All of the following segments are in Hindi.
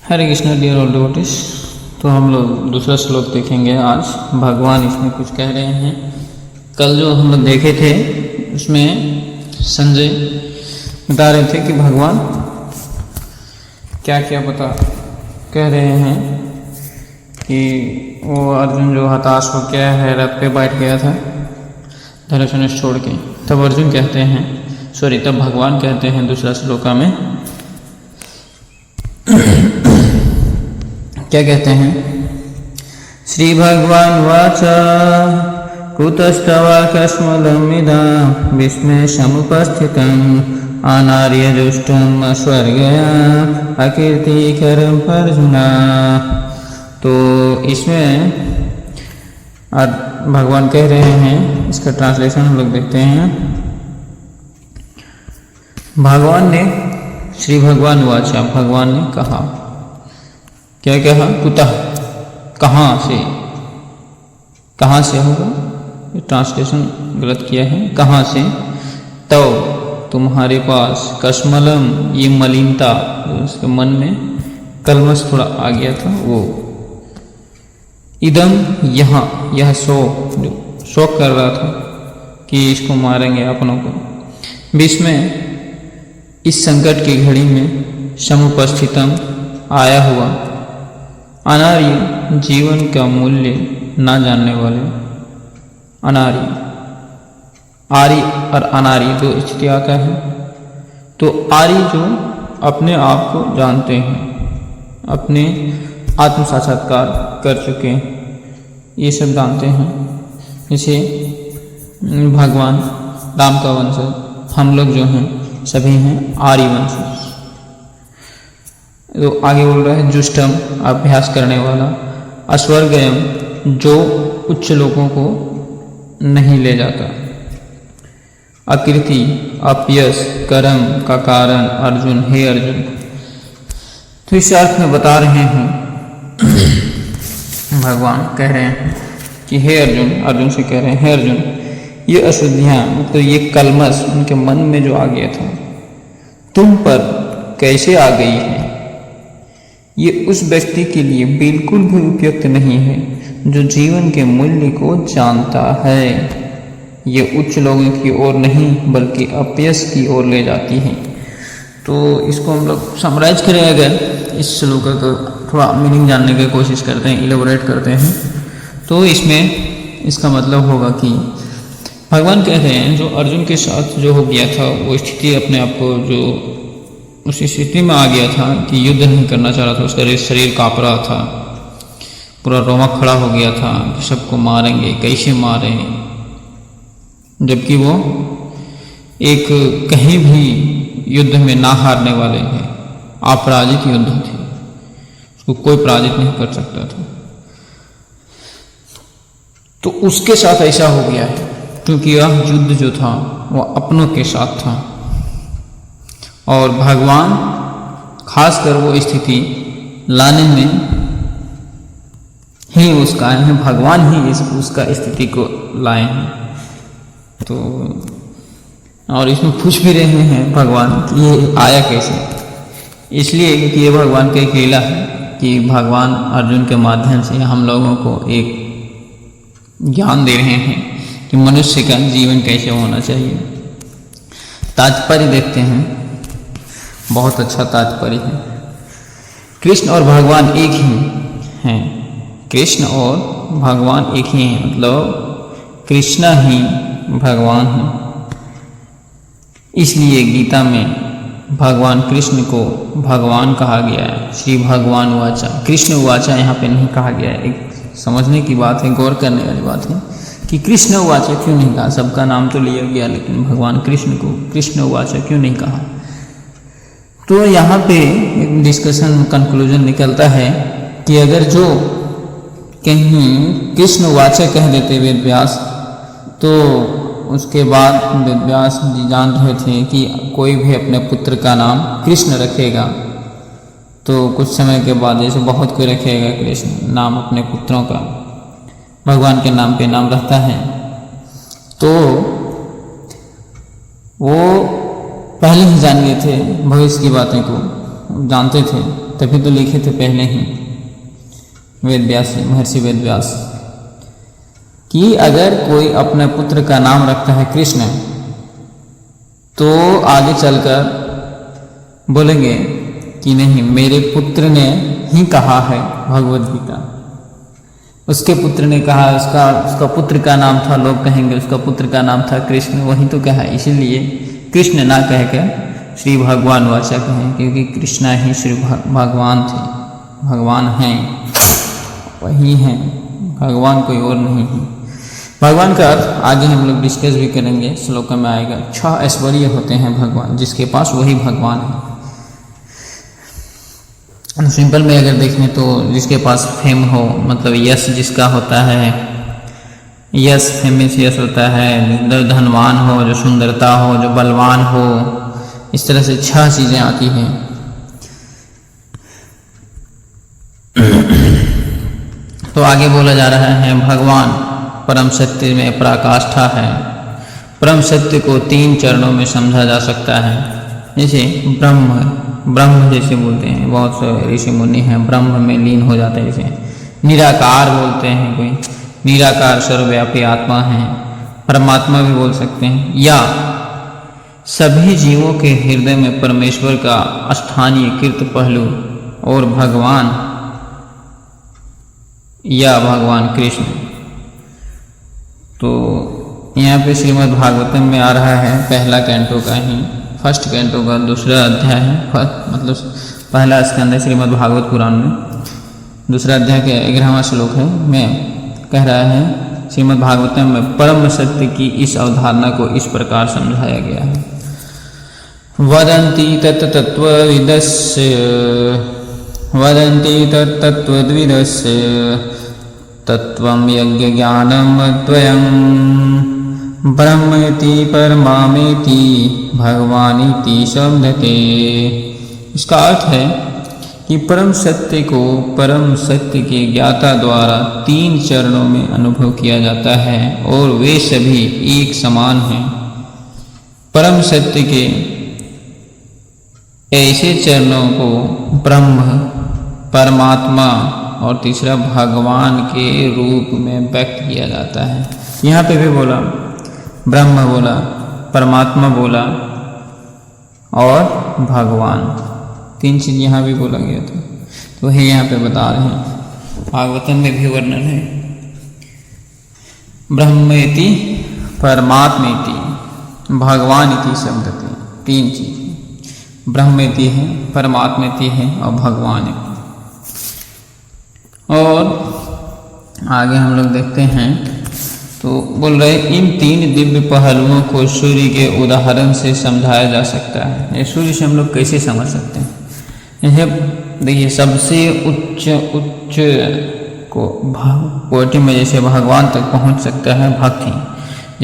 हरे कृष्णा डियर ऑल डिवोटीज। तो हम लोग दूसरा श्लोक देखेंगे आज। भगवान इसमें कुछ कह रहे हैं। कल जो हम लोग देखे थे उसमें संजय बता रहे थे कि भगवान क्या क्या कह रहे हैं कि वो अर्जुन जो हताश हो गया है, रथ पे बैठ गया था धनुष छोड़ के, तब अर्जुन कहते हैं तब भगवान कहते हैं दूसरा श्लोका में क्या कहते हैं। श्री भगवान वाचा कुतस्तवाकस्मलमिदं विस्मय समुपस्थितम् अनार्यजुष्टम् अस्वर्गया अकीर्तिकरम् अर्जुना। तो इसमें भगवान कह रहे हैं, इसका ट्रांसलेशन हम लोग देखते हैं। भगवान ने श्री भगवान वाचा, भगवान ने कहा, क्या कहा, कुतः, कहाँ से होगा, ये ट्रांसलेशन गलत किया है, कहाँ से, तो तुम्हारे पास कश्मलम, ये मलिनता उसके मन में कलमश थोड़ा आ गया था वो, इदम यहाँ, यह शोक कर रहा था कि इसको मारेंगे अपनों को, विस्मय इस संकट की घड़ी में समुपस्थितम आया हुआ, अनार्य जीवन का मूल्य ना जानने वाले, अनार्य, आर्य और अनार्य दो स्थिति आता है। तो आर्य जो अपने आप को जानते हैं, अपने आत्म साक्षात्कार कर चुके हैं, ये सब जानते हैं। जैसे भगवान राम का वंशज हम लोग जो हैं सभी हैं आर्य वंशज। तो आगे बोल रहा है जुष्टम, अभ्यास करने वाला, अस्वर्गयम, जो उच्च लोगों को नहीं ले जाता, अकीर्ति, अपयश, कर्म का कारण अर्जुन, हे अर्जुन। तो इस अर्थ में बता रहे हैं भगवान कह रहे हैं कि हे अर्जुन, अर्जुन से कह रहे हैं, हे अर्जुन, ये अशुद्धियाँ मतलब ये कलमश उनके मन में जो आ गया था तुम पर कैसे आ गई है, ये उस व्यक्ति के लिए बिल्कुल भी उपयुक्त नहीं है जो जीवन के मूल्य को जानता है। ये उच्च लोगों की ओर नहीं बल्कि अपयश की ओर ले जाती है। तो इसको हम लोग समराइज करें, अगर इस श्लोक का थोड़ा मीनिंग जानने की कोशिश करते हैं, इलेबोरेट करते हैं, तो इसमें इसका मतलब होगा कि भगवान कह रहे हैं जो अर्जुन के साथ जो हो गया था वो स्थिति, अपने आप को जो उस स्थिति में आ गया था कि युद्ध नहीं करना चाह रहा था, उसका शरीर काँप रहा था, पूरा रोमा खड़ा हो गया था कि सबको मारेंगे, कैसे मारें, जबकि वो एक कहीं भी युद्ध में ना हारने वाले हैं, अपराजित युद्ध थे, उसको कोई पराजित नहीं कर सकता था। तो उसके साथ ऐसा हो गया है क्योंकि यह युद्ध जो था वो अपनों के साथ था, और भगवान खासकर वो स्थिति लाने में ही उसका आए हैं, भगवान ही उसका स्थिति को लाए हैं। तो और इसमें पूछ भी रहे हैं भगवान कि ये आया कैसे, इसलिए क्योंकि ये भगवान का एक लीला है कि भगवान अर्जुन के माध्यम से हम लोगों को एक ज्ञान दे रहे हैं कि मनुष्य का जीवन कैसे होना चाहिए। तात्पर्य देखते हैं, बहुत अच्छा तात्पर्य है। कृष्ण और भगवान एक ही हैं, कृष्ण और भगवान एक ही हैं, मतलब कृष्णा ही भगवान हैं। इसलिए गीता में भगवान कृष्ण को भगवान कहा गया है, श्री भगवान वाचा। कृष्ण वाचा यहाँ पे नहीं कहा गया है। एक समझने की बात है, गौर करने वाली बात है कि कृष्ण वाचा क्यों नहीं कहा। सबका नाम तो लिया गया लेकिन भगवान कृष्ण को कृष्ण वाचा क्यों नहीं कहा। तो यहाँ पे एक डिस्कशन कंक्लूजन निकलता है कि अगर जो कहीं कृष्ण वाचा कह देते वेद व्यास, तो उसके बाद वेद व्यास जी जान रहे थे कि कोई भी अपने पुत्र का नाम कृष्ण रखेगा तो कुछ समय के बाद जैसे बहुत कोई रखेगा कृष्ण नाम अपने पुत्रों का, भगवान के नाम पे नाम रहता है, तो वो पहले ही जान गए थे, भविष्य की बातें को जानते थे। तभी तो लिखे थे पहले ही वेद व्यास, महर्षि वेद व्यास, कि अगर कोई अपने पुत्र का नाम रखता है कृष्ण तो आगे चलकर बोलेंगे कि नहीं, मेरे पुत्र ने ही कहा है भगवद गीता, उसके पुत्र ने कहा, उसका पुत्र का नाम था, लोग कहेंगे उसका पुत्र का नाम था कृष्ण, वही तो कहा, इसीलिए कृष्ण ना कहकर श्री भगवान वाचा कहें, क्योंकि कृष्णा ही श्री भगवान थे, भगवान हैं, वही हैं, भगवान कोई और नहीं है। भगवान का अर्थ आगे हम लोग डिस्कस भी करेंगे, श्लोक में आएगा। 6 ऐश्वर्य होते हैं भगवान, जिसके पास वही भगवान है। सिंपल में अगर देखें तो जिसके पास फेम हो, मतलब यश जिसका होता है, यश फेमस यश होता है, जो धनवान हो, जो सुंदरता हो, जो बलवान हो, इस तरह से 6 चीज़ें आती हैं। तो आगे बोला जा रहा है भगवान परम सत्य में पराकाष्ठा है। परम सत्य को 3 चरणों में समझा जा सकता है। जैसे ब्रह्म जैसे बोलते हैं, बहुत से ऋषि मुनि हैं ब्रह्म में लीन हो जाते हैं। जैसे निराकार बोलते हैं, कोई निराकार सर्वव्यापी आत्मा है, परमात्मा भी बोल सकते हैं। या सभी जीवों के हृदय में परमेश्वर का स्थानीय कृत पहलू और भगवान या भगवान कृष्ण। तो यहाँ पे श्रीमद् भागवतम में आ रहा है, पहला कैंटो का ही, फर्स्ट कैंटो का 2रा अध्याय है, मतलब पहला स्कंद है श्रीमद् भागवत पुराण में, 2रा अध्याय के 11वां श्लोक है में कह रहा है श्रीमद् भागवतम में परम सत्य की इस अवधारणा को इस प्रकार समझाया गया है। वदन्ति तत्तत्त्वविदस्य तत्त्वं यज्ञज्ञानम् अद्वयम् ब्रह्मेति परमामेति भगवानिति शब्दते। इसका अर्थ है कि परम सत्य को परम सत्य के ज्ञाता द्वारा 3 चरणों में अनुभव किया जाता है और वे सभी एक समान हैं। परम सत्य के ऐसे चरणों को ब्रह्म, परमात्मा और तीसरा भगवान के रूप में व्यक्त किया जाता है। यहाँ पे भी बोला, ब्रह्म बोला, परमात्मा बोला और भगवान, 3 चीज़ यहाँ भी बोला गया था। तो वही यहाँ पे बता रहे हैं, भागवतम में भी वर्णन है। ब्रह्मेति परमात्मेति भगवानिति शब्दते, 3 चीज़, ब्रह्मेति है, परमात्मेति है और भगवान है। और आगे हम लोग देखते हैं तो बोल रहे इन 3 दिव्य पहलुओं को सूर्य के उदाहरण से समझाया जा सकता है। ये सूर्य से हम लोग कैसे समझ सकते हैं? जैसे देखिए, सबसे उच्च को कोटि में जैसे भगवान तक पहुंच सकता है भक्ति।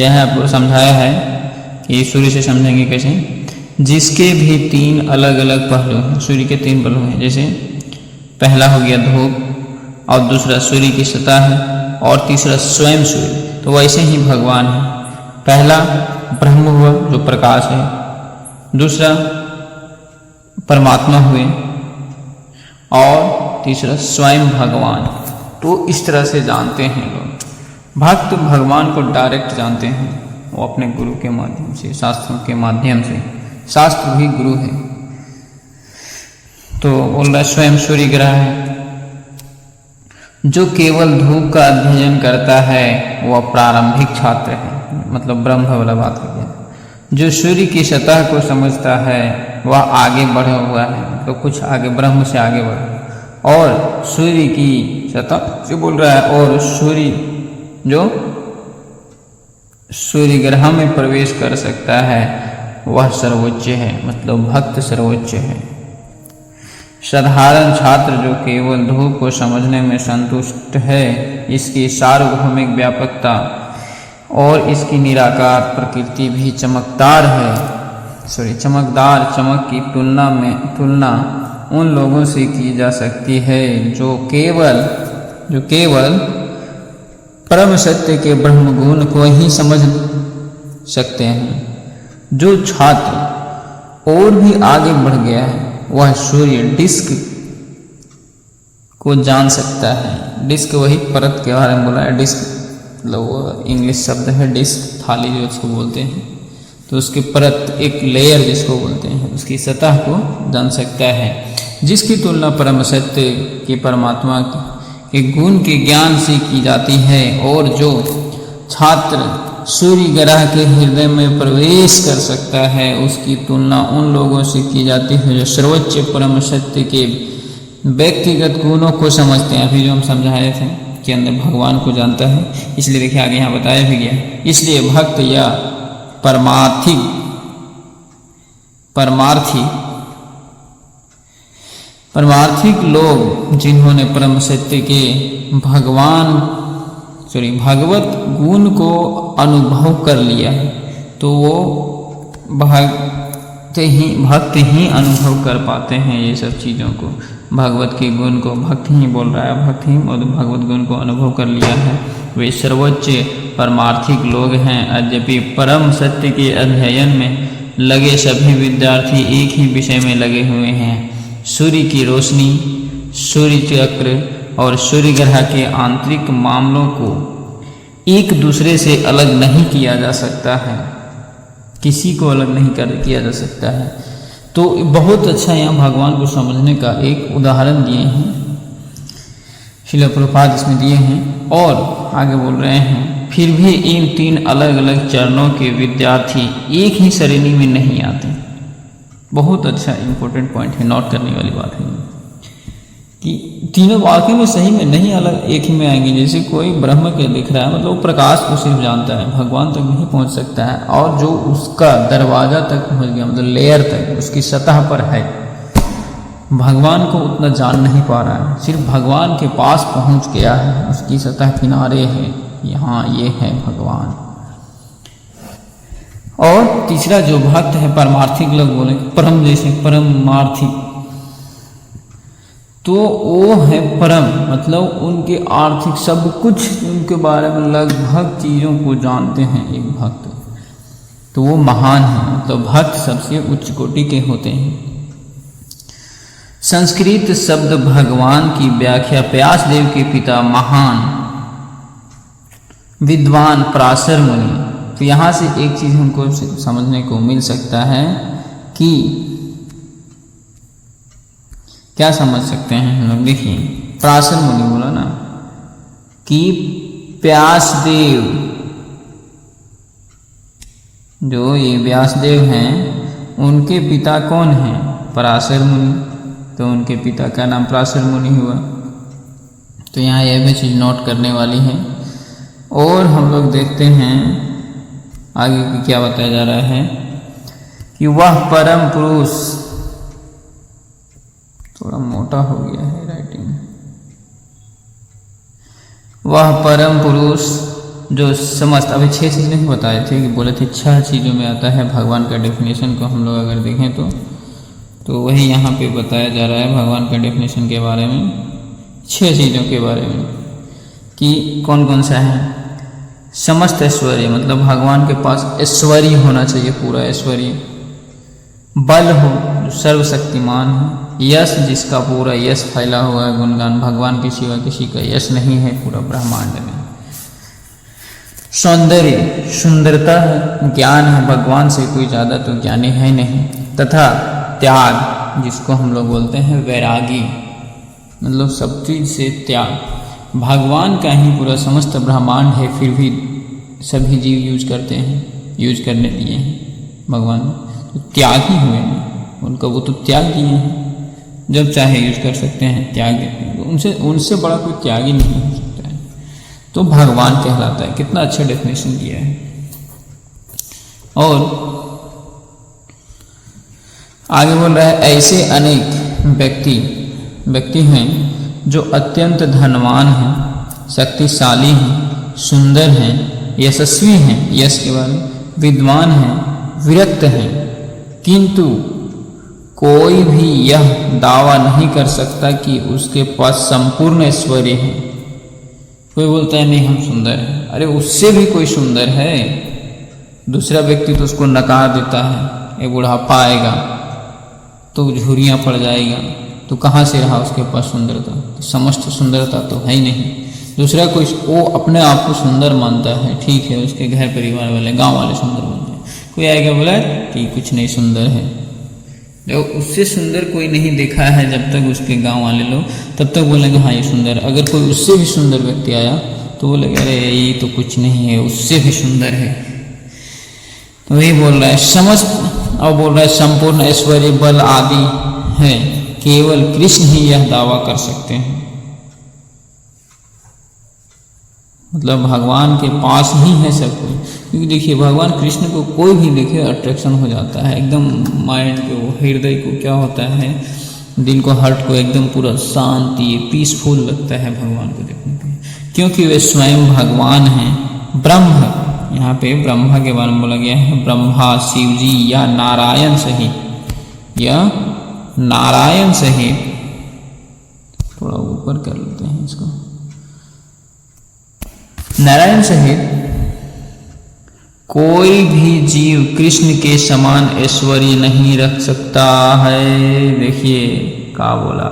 यह आपको समझाया है कि सूर्य से समझेंगे कैसे, जिसके भी 3 अलग अलग पहलू हैं। सूर्य के 3 पहलू हैं, जैसे पहला हो गया धूप, और दूसरा सूर्य की सतह है, और तीसरा स्वयं सूर्य। तो वैसे ही भगवान है। पहला ब्रह्म हुआ जो प्रकाश है, दूसरा परमात्मा हुए, और तीसरा स्वयं भगवान। तो इस तरह से जानते हैं लोग। भक्त भगवान को डायरेक्ट जानते हैं, वो अपने गुरु के माध्यम से, शास्त्रों के माध्यम से। शास्त्र भी गुरु है। तो बोल रहा स्वयं सूर्य ग्रह है। जो केवल धूप का अध्ययन करता है वह प्रारंभिक छात्र है, मतलब ब्रह्म वाला बात हो गया। जो सूर्य की सतह को समझता है वह आगे बढ़ा हुआ है, तो कुछ आगे ब्रह्म से आगे बढ़ा। और सूर्य की सतह से बोल रहा है, और सूर्य जो सूर्य ग्रह में प्रवेश कर सकता है वह सर्वोच्च है, मतलब भक्त सर्वोच्च है। साधारण छात्र जो केवल धूप को समझने में संतुष्ट है, इसकी सार्वभौमिक व्यापकता और इसकी निराकार प्रकृति भी चमकदार है। चमकदार चमक की तुलना उन लोगों से की जा सकती है जो केवल परम सत्य के ब्रह्म गुण को ही समझ सकते हैं। जो छात्र और भी आगे बढ़ गया है वह सूर्य डिस्क को जान सकता है। डिस्क वही परत के बारे में बोला है। डिस्क मतलब वो इंग्लिश शब्द है डिस्क, थाली जो उसको बोलते हैं। तो उसकी परत, एक लेयर जिसको बोलते हैं, उसकी सतह को जान सकता है, जिसकी तुलना परम सत्य के परमात्मा के गुण के ज्ञान से की जाती है। और जो छात्र सूर्य ग्रह के हृदय में प्रवेश कर सकता है, उसकी तुलना उन लोगों से की जाती है जो सर्वोच्च परम सत्य के व्यक्तिगत गुणों को समझते हैं। अभी जो हम समझाए थे कि अंदर भगवान को जानता है, इसलिए देखिए आगे यहाँ बताया भी गया। इसलिए भक्त या परमार्थिक लोग जिन्होंने परम सत्य के भगवत गुण को अनुभव कर लिया है, तो वो भक्त ही अनुभव कर पाते हैं ये सब चीज़ों को। भगवत के गुण को भक्त ही बोल रहा है, भक्त ही भगवत गुण को अनुभव कर लिया है, वे सर्वोच्च परमार्थिक लोग हैं। यद्यपि परम सत्य के अध्ययन में लगे सभी विद्यार्थी एक ही विषय में लगे हुए हैं। सूर्य की रोशनी, सूर्य चक्र और सूर्य ग्रह के आंतरिक मामलों को एक दूसरे से अलग नहीं किया जा सकता है, किसी को अलग नहीं किया जा सकता है। तो बहुत अच्छा यहाँ भगवान को समझने का एक उदाहरण दिए हैं श्रील प्रभुपाद इसमें दिए हैं। और आगे बोल रहे हैं, फिर भी इन 3 अलग अलग चरणों के विद्यार्थी एक ही श्रेणी में नहीं आते। बहुत अच्छा इंपॉर्टेंट पॉइंट है, नोट करने वाली बात है कि तीनों वाकई में सही में नहीं अलग एक ही में आएंगे। जैसे कोई ब्रह्म के दिख रहा है, मतलब वो प्रकाश को सिर्फ जानता है, भगवान तक नहीं पहुंच सकता है। और जो उसका दरवाजा तक पहुंच गया, मतलब लेयर तक, उसकी सतह पर है, भगवान को उतना जान नहीं पा रहा है, सिर्फ भगवान के पास पहुंच गया है, उसकी सतह किनारे है, यहाँ ये है भगवान। और तीसरा जो भक्त है, परमार्थिक लोग बोले परम, जैसे परमार्थिक, तो वो है परम, मतलब उनके आर्थिक सब कुछ उनके बारे में लगभग चीज़ों को जानते हैं एक भक्त, तो वो महान है। मतलब भक्त सबसे उच्च कोटि के होते हैं। संस्कृत शब्द भगवान की व्याख्या व्यासदेव के पिता महान विद्वान पराशर मुनि। तो यहाँ से एक चीज़ हमको समझने को मिल सकता है कि क्या समझ सकते हैं हम लोग। देखिए पराशर मुनि बोला ना कि व्यासदेव, जो ये व्यासदेव हैं, उनके पिता कौन हैं? पराशर मुनि। तो उनके पिता का नाम पराशर मुनि हुआ। तो यहाँ यह भी चीज़ नोट करने वाली है। और हम लोग देखते हैं आगे की क्या बताया जा रहा है कि वह परम पुरुष, थोड़ा मोटा हो गया है राइटिंग, वह परम पुरुष जो समस्त, अभी 6 चीज़ नहीं बताए थे कि बोले थे 6 चीज़ों में आता है भगवान का डेफिनेशन को हम लोग अगर देखें तो वही यहाँ पे बताया जा रहा है भगवान का डेफिनेशन के बारे में, 6 चीज़ों के बारे में कि कौन कौन सा है। समस्त ऐश्वर्य, मतलब भगवान के पास ऐश्वर्य होना चाहिए, पूरा ऐश्वर्य। बल हो, जो सर्वशक्तिमान है। यश, जिसका पूरा यश फैला हुआ है, गुणगान, भगवान के सिवा किसी का यश नहीं है पूरा ब्रह्मांड में। सौंदर्य, सुंदरता है। ज्ञान है, भगवान से कोई ज़्यादा तो ज्ञानी है नहीं। तथा त्याग, जिसको हम लोग बोलते हैं वैरागी, मतलब सब चीज़ से त्याग। भगवान का ही पूरा समस्त ब्रह्मांड है, फिर भी सभी जीव यूज करते हैं, यूज करने दिए हैं भगवान ने, तो त्याग ही हुए हैं उनका, वो तो त्याग दिए हैं, जब चाहे यूज कर सकते हैं, त्याग देते हैं। उनसे बड़ा कोई त्याग ही नहीं हो सकता है, तो भगवान कहलाता है। कितना अच्छा डेफिनेशन दिया है। और आगे बोल रहा है, ऐसे अनेक व्यक्ति हैं जो अत्यंत धनवान हैं, शक्तिशाली हैं, सुंदर हैं, यशस्वी हैं, यश के बारे में, विद्वान हैं, विरक्त हैं, किंतु कोई भी यह दावा नहीं कर सकता कि उसके पास संपूर्ण ऐश्वर्य है। कोई बोलता है नहीं हम सुंदर हैं, अरे उससे भी कोई सुंदर है। दूसरा व्यक्ति तो उसको नकार देता है, ये बुढ़ापा आएगा तो झुर्रियाँ पड़ जाएगा, तो कहाँ से रहा उसके पास सुंदरता? समस्त सुंदरता तो है ही नहीं। दूसरा कोई वो अपने आप को सुंदर मानता है, ठीक है, उसके घर परिवार वाले गांव वाले सुंदर मानते हैं, कोई आएगा बोला कि कुछ नहीं सुंदर है, जो उससे सुंदर कोई नहीं देखा है जब तक उसके गांव वाले लोग, तब तक बोलेंगे हाँ ये सुंदर है। अगर कोई उससे भी सुंदर व्यक्ति आया तो बोलेगा अरे ये तो कुछ नहीं है, उससे भी सुंदर है। तो वही बोल रहा है समस्त, और बोल रहा है संपूर्ण ऐश्वर्य बल आदि है, केवल कृष्ण ही यह दावा कर सकते हैं। मतलब भगवान के पास ही है सब कुछ, क्योंकि देखिए भगवान कृष्ण को कोई भी देखे अट्रैक्शन हो जाता है एकदम, माइंड को, हृदय को क्या होता है, दिल को, हार्ट को एकदम पूरा शांति पीसफुल लगता है भगवान को देखने पे, क्योंकि वे स्वयं भगवान हैं। ब्रह्म, यहाँ पे ब्रह्मा के बारे में बोला गया है, ब्रह्मा, शिव जी या नारायण सहित, या नारायण सहित, थोड़ा ऊपर कर लेते हैं इसको, नारायण सहित कोई भी जीव कृष्ण के समान ऐश्वर्य नहीं रख सकता है। देखिए क्या बोला,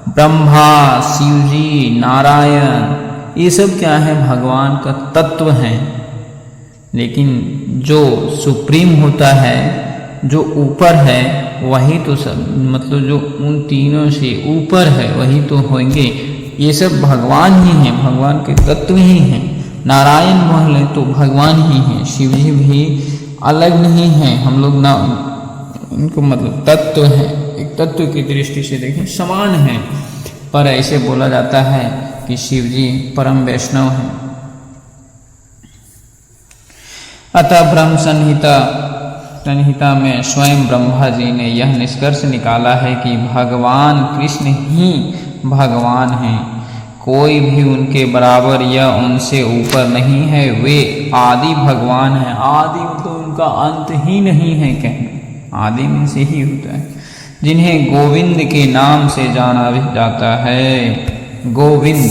ब्रह्मा, शिव जी, नारायण, ये सब क्या है, भगवान का तत्व है। लेकिन जो सुप्रीम होता है, जो ऊपर है, वही तो सब, मतलब जो उन तीनों से ऊपर है वही तो होंगे। ये सब भगवान ही हैं, भगवान के तत्व ही हैं। नारायण बोले तो भगवान ही हैं, शिव जी भी अलग नहीं हैं, हम लोग ना उनको मतलब तत्व है, एक तत्व की दृष्टि से देखें समान है, पर ऐसे बोला जाता है कि शिव जी परम वैष्णव हैं। अतः ब्रह्म संहिता में स्वयं ब्रह्मा जी ने यह निष्कर्ष निकाला है कि भगवान कृष्ण ही भगवान हैं, कोई भी उनके बराबर या उनसे ऊपर नहीं है। वे आदि भगवान हैं। आदि तो उनका अंत ही नहीं है, कहने आदि में से ही होता है, जिन्हें गोविंद के नाम से जाना जाता है। गोविंद,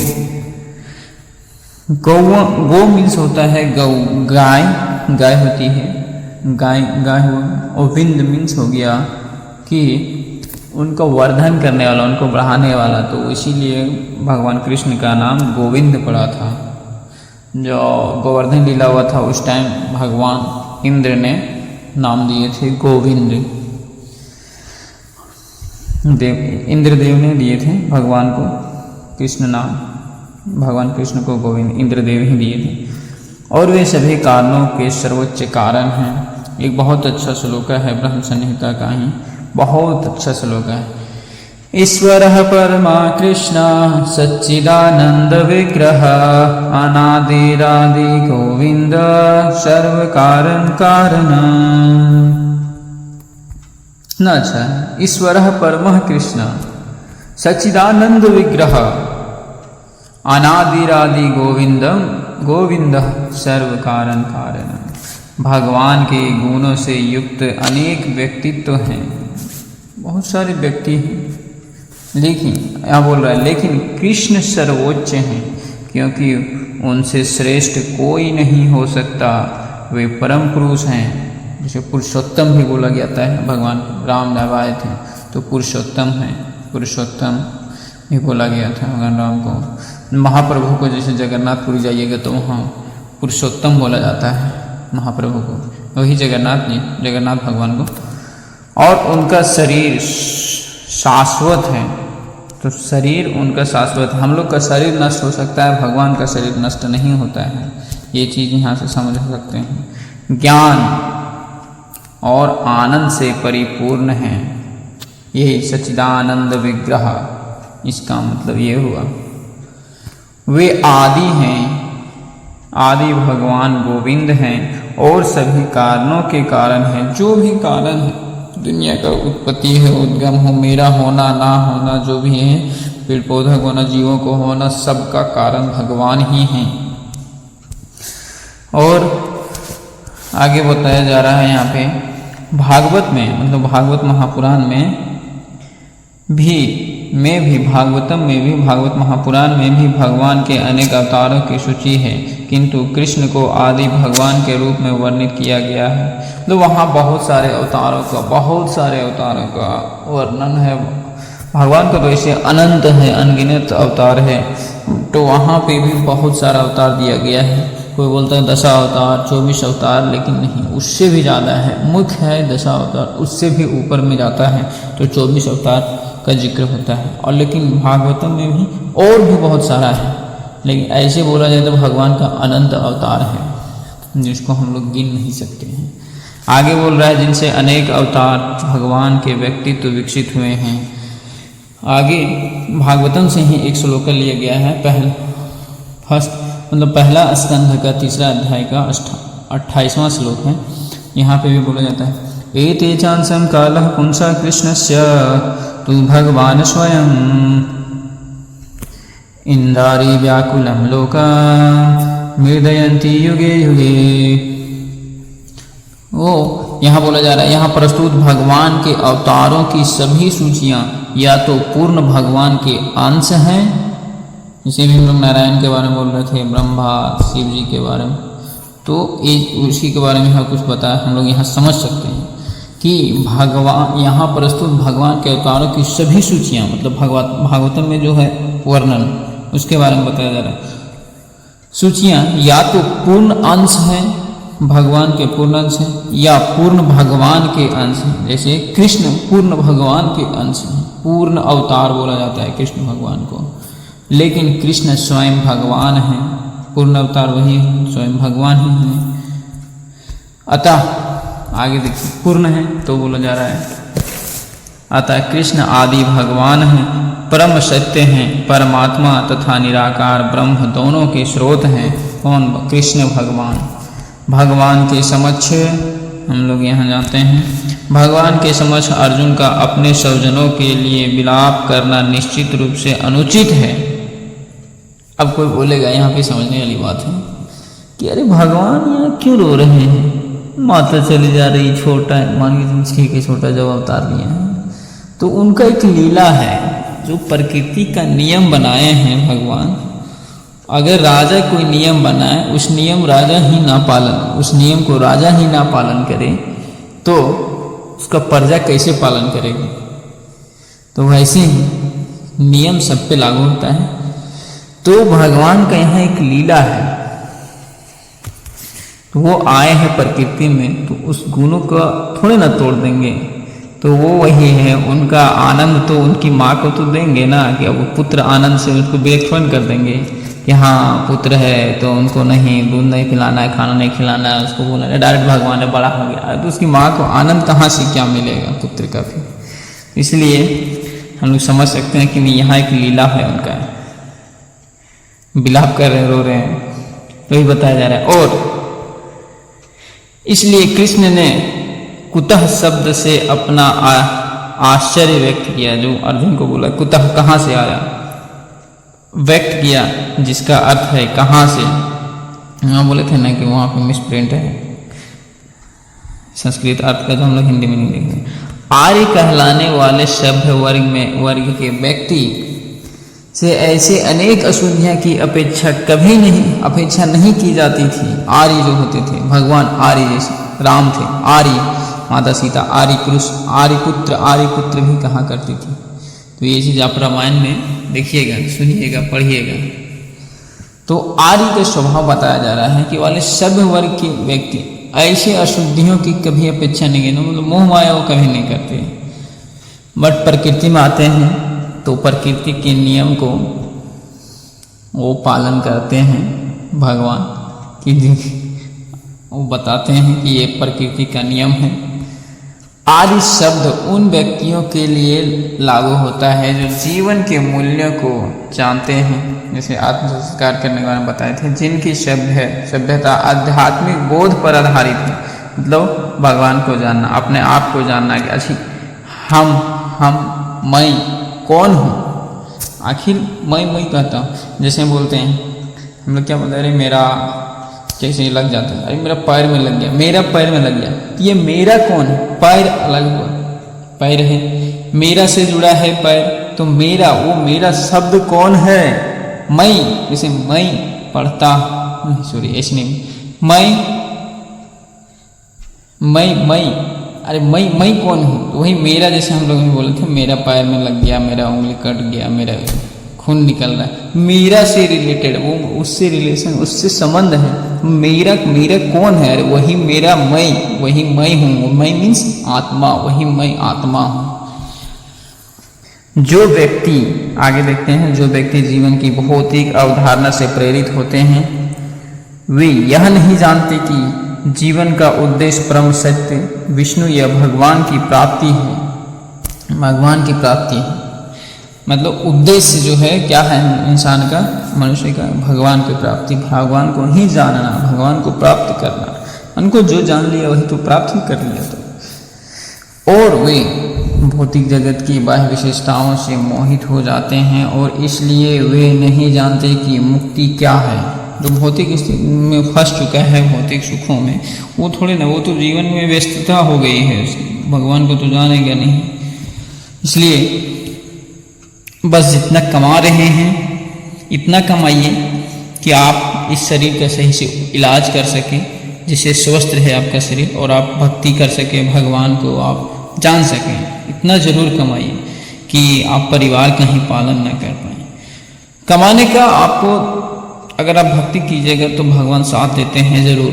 गो मीन्स होता है गौ, गाय, गाय होती है, गाय हुआ, और विंद मीन्स हो गया कि उनको वर्धन करने वाला, उनको बढ़ाने वाला, तो इसीलिए भगवान कृष्ण का नाम गोविंद पड़ा था। जो गोवर्धन लीला हुआ था उस टाइम भगवान इंद्र ने नाम दिए थे गोविंद, इंद्रदेव ने दिए थे भगवान को कृष्ण नाम, भगवान कृष्ण को गोविंद इंद्रदेव ही दिए थे, और वे सभी कारणों के सर्वोच्च कारण हैं। एक बहुत अच्छा श्लोक है ब्रह्म संहिता का ही, बहुत अच्छा श्लोक है। ईश्वरः परमा कृष्ण सच्चिदानंद विग्रह अनादिरादि गोविंद सर्व कारण कारण। ना अच्छा, ईश्वरः परमः कृष्ण सच्चिदानंद विग्रह अनादिरादि गोविंद सर्व कारण कारण। भगवान के गुणों से युक्त अनेक व्यक्तित्व हैं, बहुत सारे व्यक्ति हैं, लेकिन यहाँ बोल रहा है लेकिन कृष्ण सर्वोच्च हैं, क्योंकि उनसे श्रेष्ठ कोई नहीं हो सकता। वे परम पुरुष हैं, जिसे पुरुषोत्तम भी बोला जाता है। भगवान राम जब आए थे तो पुरुषोत्तम हैं, पुरुषोत्तम भी बोला गया था भगवान राम को। महाप्रभु को जैसे जगन्नाथपुरी जाइएगा तो वहाँ पुरुषोत्तम बोला जाता है महाप्रभु को, वही जगन्नाथ जी, जगन्नाथ भगवान को। और उनका शरीर शाश्वत है, तो शरीर उनका शाश्वत, हम लोग का शरीर नष्ट हो सकता है, भगवान का शरीर नष्ट नहीं होता है। ये चीज़ यहाँ से समझ सकते हैं। ज्ञान और आनंद से परिपूर्ण है, यही सच्चिदानंद विग्रह, इसका मतलब ये हुआ। वे आदि हैं, आदि भगवान गोविंद हैं और सभी कारणों के कारण हैं। जो भी कारण है दुनिया का, उत्पत्ति है, उद्गम हो, मेरा होना ना होना, जो भी है, पेड़ पौधा को होना, जीवों को होना, सबका कारण भगवान ही हैं। और आगे बताया जा रहा है यहाँ पे भागवत में, मतलब भागवत महापुराण में भी भागवतम में भी, भागवत महापुराण में भी भगवान के अनेक अवतारों की सूची है, किंतु कृष्ण को आदि भगवान के रूप में वर्णित किया गया है। तो वहाँ बहुत सारे अवतारों का वर्णन है भगवान का तो ऐसे अनंत है, अनगिनत अवतार है, तो वहाँ पे भी बहुत सारा अवतार दिया गया है। कोई बोलता है 10 अवतार, 24 अवतार, लेकिन नहीं, उससे भी ज़्यादा है। मुख्य है 10 अवतार, उससे भी ऊपर में जाता है तो 24 अवतार का जिक्र होता है। और लेकिन भागवतम में भी और भी बहुत सारा है, लेकिन ऐसे बोला जाए तो भगवान का अनंत अवतार है जिसको हम लोग गिन नहीं सकते हैं। आगे बोल रहा है जिनसे अनेक अवतार भगवान के व्यक्तित्व विकसित हुए हैं। आगे भागवतम से ही एक श्लोक लिया गया है, पहला स्कंध का 3 अध्याय का 28वां श्लोक है। यहाँ पे भी बोला जाता है एते चांसं कालः पुंसा कृष्णस्य तु भगवान स्वयं इंदारी व्याकुलं लोका मृदयन्ति युगे युगे। वो यहाँ बोला जा रहा है, यहाँ प्रस्तुत भगवान के अवतारों की सभी सूचियाँ या तो पूर्ण भगवान के अंश हैं, जैसे भी हम लोग नारायण के बारे में बोल रहे थे, ब्रह्मा शिव जी के बारे में, तो उसी के बारे में यहाँ कुछ बताया। हम लोग यहाँ समझ सकते हैं कि भगवान यहाँ प्रस्तुत भगवान के अवतारों की सभी सूचियाँ, मतलब भागवतम में जो है वर्णन, उसके बारे में बताया जा रहा है। सूचियाँ या तो पूर्ण अंश हैं, भगवान के पूर्ण अंश हैं, या पूर्ण भगवान के अंश हैं। जैसे कृष्ण पूर्ण भगवान के अंश हैं, पूर्ण अवतार बोला जाता है कृष्ण भगवान को, लेकिन कृष्ण स्वयं भगवान हैं, पूर्ण अवतार वही है, स्वयं भगवान ही हैं। अतः आगे देखिए, पूर्ण है तो बोला जा रहा है अतः कृष्ण आदि भगवान हैं, परम सत्य हैं, परमात्मा तथा निराकार ब्रह्म दोनों के स्रोत हैं। कौन? कृष्ण भगवान। भगवान के समक्ष हम लोग यहाँ जानते हैं, भगवान के समक्ष अर्जुन का अपने स्वजनों के लिए विलाप करना निश्चित रूप से अनुचित है। अब कोई बोलेगा, यहाँ पे समझने वाली बात है कि अरे भगवान यहाँ क्यों रो रहे हैं, माता चली जा रही, छोटा मान के के छोटा जब अवतार लिया है, तो उनका एक लीला है जो प्रकृति का नियम बनाए हैं भगवान। अगर राजा कोई नियम बनाए, उस नियम राजा ही ना पालन, उस नियम को राजा ही ना पालन करे, तो उसका प्रजा कैसे पालन करेगी? तो वैसे ही नियम सब पे लागू होता है। तो भगवान का यहाँ एक लीला है, तो वो आए हैं प्रकृति में, तो उस गुणों का थोड़े ना तोड़ देंगे। तो वो वही है, उनका आनंद तो उनकी माँ को तो देंगे ना, कि अब पुत्र आनंद से उसको विलक्षण कर देंगे कि हाँ पुत्र है तो उनको नहीं दूध नहीं पिलाना है, खाना नहीं खिलाना है, उसको बोलना है डायरेक्ट भगवान है, बड़ा हो गया, तो उसकी माँ को आनंद कहाँ से क्या मिलेगा पुत्र का भी। इसलिए हम लोग समझ सकते हैं कि यहाँ एक लीला है उनका, विलाप कर रहे, रो रहे हैं, तो ही बताया जा रहा है। और इसलिए कृष्ण ने कुतः शब्द से अपना आश्चर्य व्यक्त किया, जो अर्जुन को बोला कुतः कहाँ से आया, व्यक्त किया, जिसका अर्थ है कहाँ से। यहाँ बोले थे ना कि वहाँ पे मिसप्रिंट है, संस्कृत अर्थ का जो हम लोग हिंदी में नहीं देखते। आर्य कहलाने वाले सभ्य वर्ग के व्यक्ति से ऐसे अनेक अशुद्धियाँ की अपेक्षा नहीं की जाती थी। आर्य जो होते थे, भगवान आर्य जैसे राम थे, आर्य, माता सीता आर्य पुरुष, आर्य पुत्र भी कहा करती थी। तो ये चीज़ आप रामायण में देखिएगा, सुनिएगा, पढ़िएगा। तो आर्य का स्वभाव बताया जा रहा है कि वाले सभ्य वर्ग के व्यक्ति ऐसे अशुद्धियों की कभी अपेक्षा नहीं करते, मतलब मोह माया वो कभी नहीं करते। बट प्रकृति में आते हैं तो प्रकृति के नियम को वो पालन करते हैं भगवान कि वो बताते हैं कि ये प्रकृति का नियम है। आर्य शब्द उन व्यक्तियों के लिए लागू होता है जो जीवन के मूल्यों को जानते हैं, जैसे आत्म संस्कार करने के बारे में बताए थे, जिनकी सभ्यता आध्यात्मिक बोध पर आधारित है। मतलब भगवान को जानना, अपने आप को जानना कि अच्छी हम मैं कौन हूँ, आखिर मैं कहता हूँ। जैसे बोलते हैं हम लोग, क्या बोलते हैं, अरे मेरा कैसे लग जाता है, अरे मेरा पैर में लग गया, मेरा पैर में लग गया, तो ये मेरा कौन है? पैर अलग हुआ, पैर है, मेरा से जुड़ा है पैर, तो मेरा, वो मेरा शब्द कौन है? मैं, जैसे मैं पढ़ता, सॉरी ऐसे नहीं, मैं अरे मैं कौन हूँ? तो वही मेरा, जैसे हम लोग ने बोले थे मेरा पैर में लग गया, मेरा उंगली कट गया, मेरा खून निकल रहा है, मेरा से रिलेटेड, वो उससे रिलेशन, उससे संबंध है। मेरा कौन है? अरे वही मेरा मैं, वही मैं हूँ। मैं मीन्स आत्मा, वही मैं आत्मा हूँ। जो व्यक्ति, आगे देखते हैं, जो व्यक्ति जीवन की भौतिक अवधारणा से प्रेरित होते हैं वे यह नहीं जानते कि जीवन का उद्देश्य परम सत्य विष्णु या भगवान की प्राप्ति है। भगवान की प्राप्ति है मतलब उद्देश्य जो है क्या है इंसान का, मनुष्य का, भगवान की प्राप्ति, भगवान को ही जानना, भगवान को प्राप्त करना। उनको जो जान लिया वही तो प्राप्त ही कर लिया। तो और वे भौतिक जगत की बाह्य विशेषताओं से मोहित हो जाते हैं और इसलिए वे नहीं जानते कि मुक्ति क्या है। जो भौतिक स्थिति में फंस चुका है, भौतिक सुखों में, वो थोड़े ना, वो तो जीवन में व्यस्तता हो गई है उसकी, भगवान को तो जानेगा नहीं। इसलिए बस जितना कमा रहे हैं इतना कमाइए कि आप इस शरीर का सही से इलाज कर सकें, जिससे स्वस्थ रहे आपका शरीर और आप भक्ति कर सकें, भगवान को आप जान सकें। इतना जरूर कमाइए कि आप परिवार का ही पालन न कर पाए। कमाने का आपको, अगर आप भक्ति कीजिएगा तो भगवान साथ देते हैं, जरूर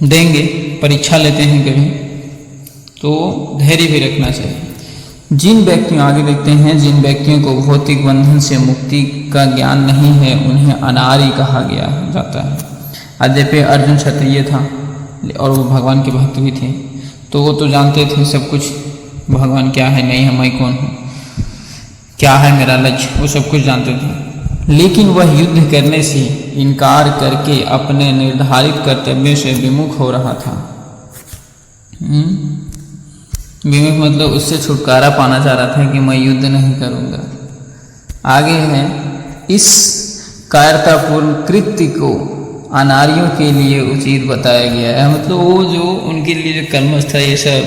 देंगे, परीक्षा लेते हैं कभी, तो धैर्य भी रखना चाहिए। जिन व्यक्तियों, आगे देखते हैं, जिन व्यक्तियों को भौतिक बंधन से मुक्ति का ज्ञान नहीं है उन्हें अनारी कहा गया जाता है। यद्यपि अर्जुन क्षत्रिय था और वो भगवान के भक्त भी थे, तो वो तो जानते थे सब कुछ, भगवान क्या है, नहीं है, मैं कौन हूँ, क्या है मेरा लक्ष्य, वो सब कुछ जानते थे। लेकिन वह युद्ध करने से इनकार करके अपने निर्धारित कर्तव्य से विमुख हो रहा था। विमुख मतलब उससे छुटकारा पाना चाह रहा था कि मैं युद्ध नहीं करूँगा। आगे है, इस कायरतापूर्ण कृत्य को अनारियों के लिए उचित बताया गया है। मतलब वो जो उनके लिए जो कर्मश था, ये सब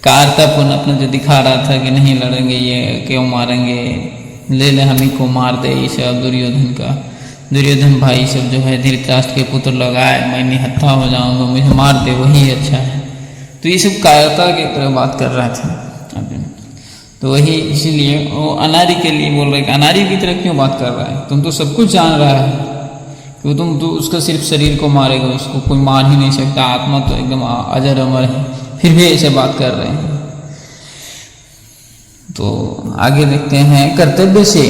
कायरतापूर्ण अपना जो दिखा रहा था कि नहीं लड़ेंगे, ये क्यों मारेंगे, ले ले हम ही को मार दे, ये सब दुर्योधन भाई सब जो है धृतराष्ट्र के पुत्र लगाए, मैं निहत्था हो जाऊंगा, मुझे मार दे, वही अच्छा है। तो ये सब कायरता की तरह बात कर रहा था अर्जुन। तो वही इसीलिए वो अनारी के लिए बोल रहे कि अनारी की तरह क्यों बात कर रहा है, तुम तो सब कुछ जान रहा है कि तुम तो उसका सिर्फ शरीर को मारेगा, उसको कोई मार ही नहीं सकता, आत्मा तो एकदम अजर अमर है, फिर भी ऐसे बात कर रहे हैं। तो आगे देखते हैं, कर्तव्य से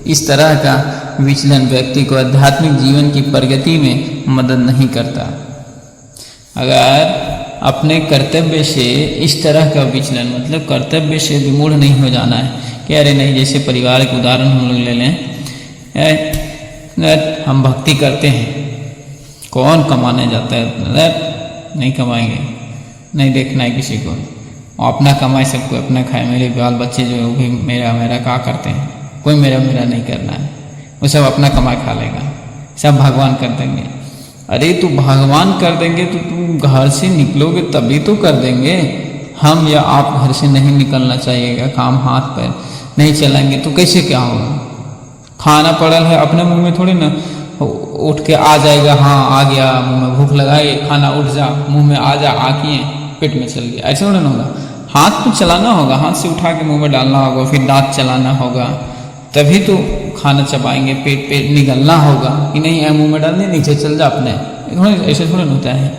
इस तरह का विचलन व्यक्ति को आध्यात्मिक जीवन की प्रगति में मदद नहीं करता। अगर अपने कर्तव्य से इस तरह का विचलन, मतलब कर्तव्य से विमूढ़ नहीं हो जाना है कि अरे नहीं, जैसे परिवार के उदाहरण हम लोग ले लें, हम भक्ति करते हैं, कौन कमाने जाता है, नहीं कमाएंगे, नहीं देखना है किसी को, अपना कमाए, सबको अपना खाए, मेरे बाल बच्चे जो भी मेरा क्या करते हैं, कोई मेरा नहीं करना है, वो सब अपना कमाए खा लेगा, सब भगवान कर देंगे। अरे तो भगवान कर देंगे तो तुम घर से निकलोगे तभी तो कर देंगे। हम या आप घर से नहीं निकलना चाहिएगा, काम हाथ पैर नहीं चलाएंगे तो कैसे क्या होगा। खाना पड़ल है अपने मुंह में थोड़ी ना उठ के आ जाएगा, हाँ आ गया, मुंह में भूख लगाए, खाना उठ जा, मुंह में आ जा, आके पेट में चल गया, ऐसा थोड़ा ना होगा। हाथ तो चलाना होगा, हाथ से उठा के मुंह में डालना होगा, फिर दांत चलाना होगा, तभी तो खाना चबाएंगे, पेट निगलना होगा कि नहीं है, मुंह में डालने नीचे चल जा अपने, ऐसे थोड़ा होता है।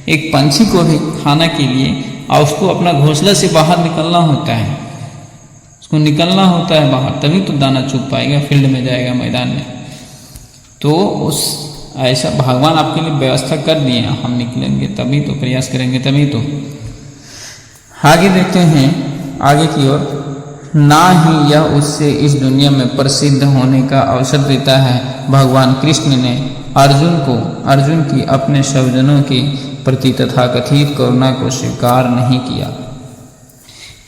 एक पंछी को भी खाना के लिए और उसको अपना घोंसला से बाहर निकलना होता है, उसको निकलना होता है बाहर, तभी तो दाना चुग पाएगा, फील्ड में जाएगा, मैदान में। तो उस ऐसा भगवान आपके लिए व्यवस्था कर दिए, हम निकलेंगे तभी तो, प्रयास करेंगे तभी तो। आगे देखते हैं, आगे की ओर, ना ही यह उससे इस दुनिया में प्रसिद्ध होने का अवसर देता है। भगवान कृष्ण ने अर्जुन की अपने स्वजनों के प्रति तथाकथित करुणा को स्वीकार नहीं किया।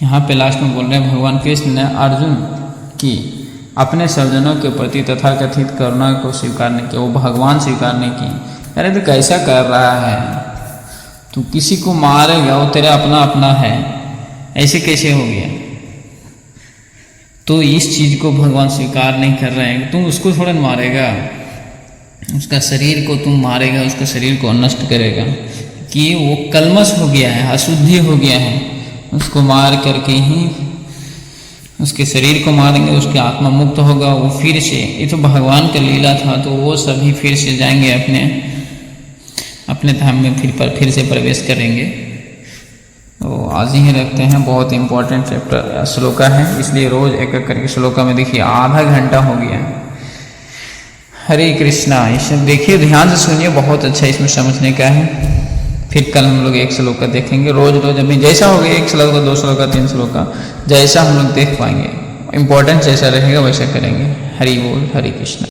यहाँ पे लास्ट में बोल रहे हैं, भगवान कृष्ण ने अर्जुन की अपने स्वजनों के प्रति तथाकथित करुणा को स्वीकार नहीं किया, वो भगवान स्वीकार नहीं की। अरे तो कैसा कर रहा है, तू किसी को मारेगा, वो तेरा अपना है, ऐसे कैसे हो गया। तो इस चीज को भगवान स्वीकार नहीं कर रहे हैं। तुम उसको थोड़ा मारेगा, उसका शरीर को तुम मारेगा, उसका शरीर को नष्ट करेगा, कि वो कलमश हो गया है, अशुद्धि हो गया है, उसको मार करके ही उसके शरीर को मारेंगे, उसकी आत्मा मुक्त होगा, वो फिर से, ये तो भगवान का लीला था, तो वो सभी फिर से जाएंगे अपने अपने धाम में, फिर से प्रवेश करेंगे। तो आज ही रखते हैं, बहुत इंपॉर्टेंट चैप्टर श्लोका है, इसलिए रोज एक एक करके श्लोका में देखिए आधा घंटा हो गया। हरे कृष्णा। इसे देखिए, ध्यान से सुनिए, बहुत अच्छा इसमें समझने का है। फिर कल हम लोग एक श्लोका देखेंगे, रोज रोज अभी जैसा होगा, एक श्लोका, 2 श्लोका, 3 श्लोका, जैसा हम लोग देख पाएंगे, इंपॉर्टेंट जैसा रहेगा वैसा करेंगे। हरि बोल, हरे कृष्णा।